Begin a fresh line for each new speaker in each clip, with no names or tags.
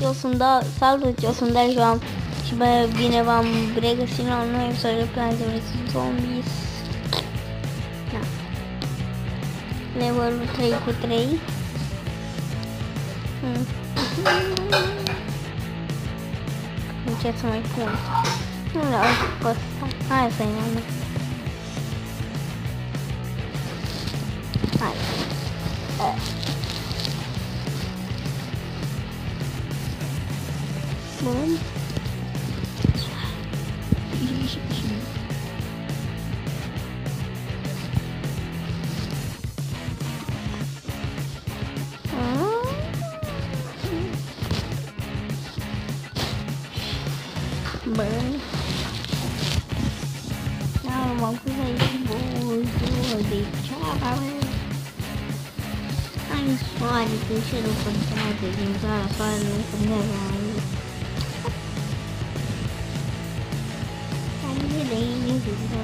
eu sunt salut, eu sunt Dajom și bine v-am regăsit la un nou episod de Plants vs Zombies. Da. Levelul 3x3. Încerc să mai pun. Nu vreau pe ăsta. Hai să-i mai. Hai. Bun. Bun. Nu mă pus aici buzul de ceaba. Hai soare, că și nu contează din țara soare, nu contează aici. Hai de aici, deci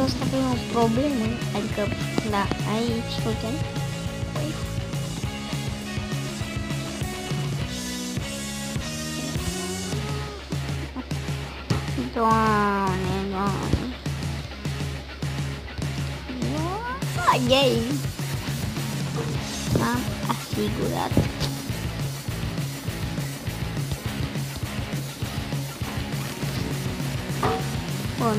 o să avem o problemă, adică la aici, uite. Doamne, doamne. Yay! M-am asigurat. Bun.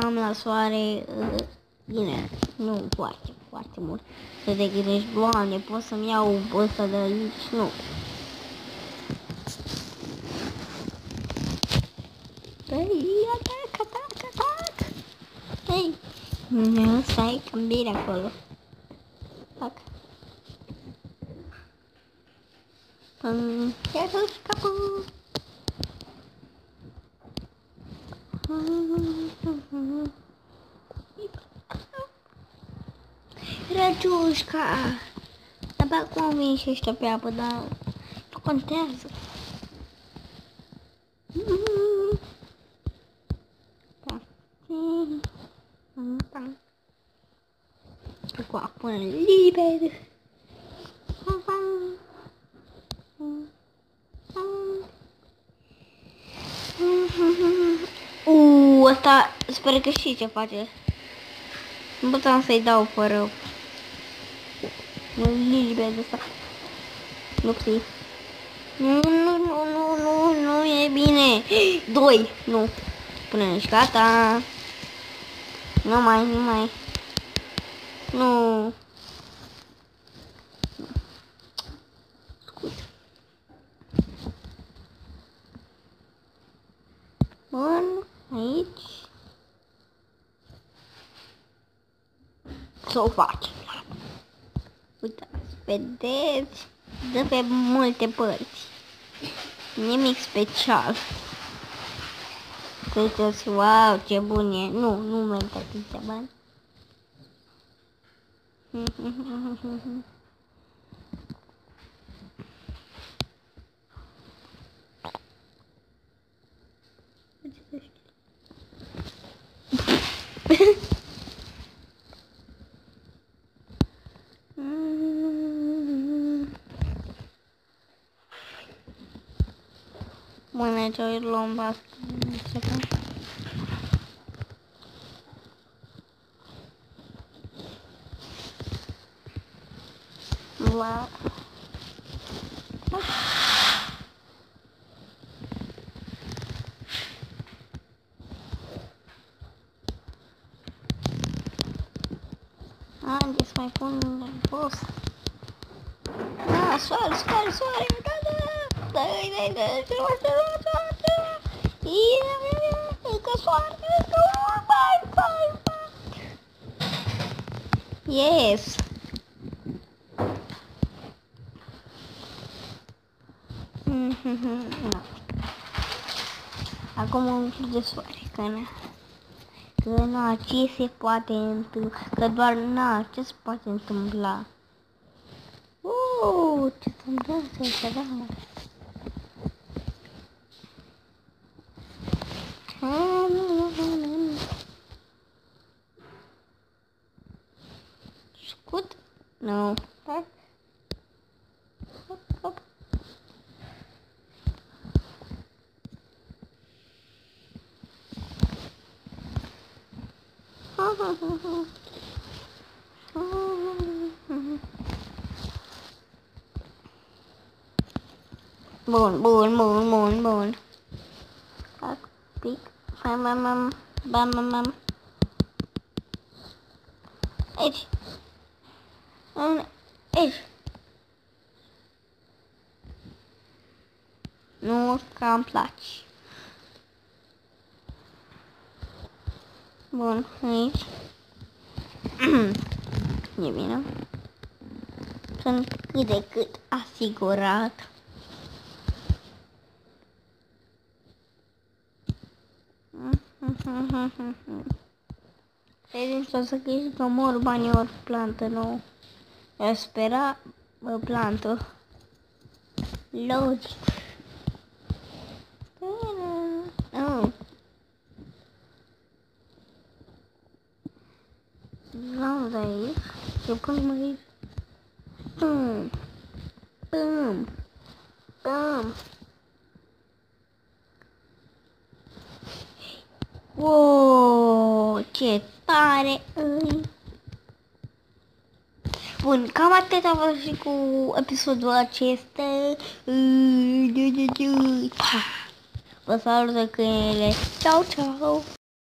Am la soare, bine, nu foarte mult. Să te gândești, Doamne, pot să-mi iau ăsta de aici? Nu. Hei, atac! Hei, nu, stai, cam bine acolo. Fac. Ia să scapă! Răciușca! Abia acum au venit și ăștia pe apă, dar nu contează. Cu apă liber. Ăsta, sper că știi ce face. Nu puteam să-i dau fără liber de asta. Nu știi. Nu e bine. 2, nu. Până ești gata. Nu mai. Nu. Scuze. Bun, aici. Să o facem. Uitați, vedeți, dă pe multe părți. Nimic special. Credeți, wow, ce bun e. Nu merită atâția bani. Bun, aici o luăm basket. La... Haideți să mai pun un post. Ah, soare, dai, ce încă soare, bai. Yes. No. Acum un pic de soare, că na, ce se poate întâmpla, că doar na, ce se poate întâmpla. Ce se întâmplă să da. Scut? No. Hop. Bun. Tac, pic. Bam. Aici. Nu, că îmi place. Bun, aici. E bine. Sunt cât de cât asigurat. Credința să crești că mor bani ori plantă nouă. Eu spera plantă. Logic. Vreau de aici. Eu pun aici. Bum. Wow, ce tare îi. Bun, cam atât a fost și cu episodul acesta. Vă salut de câinele. Ciao.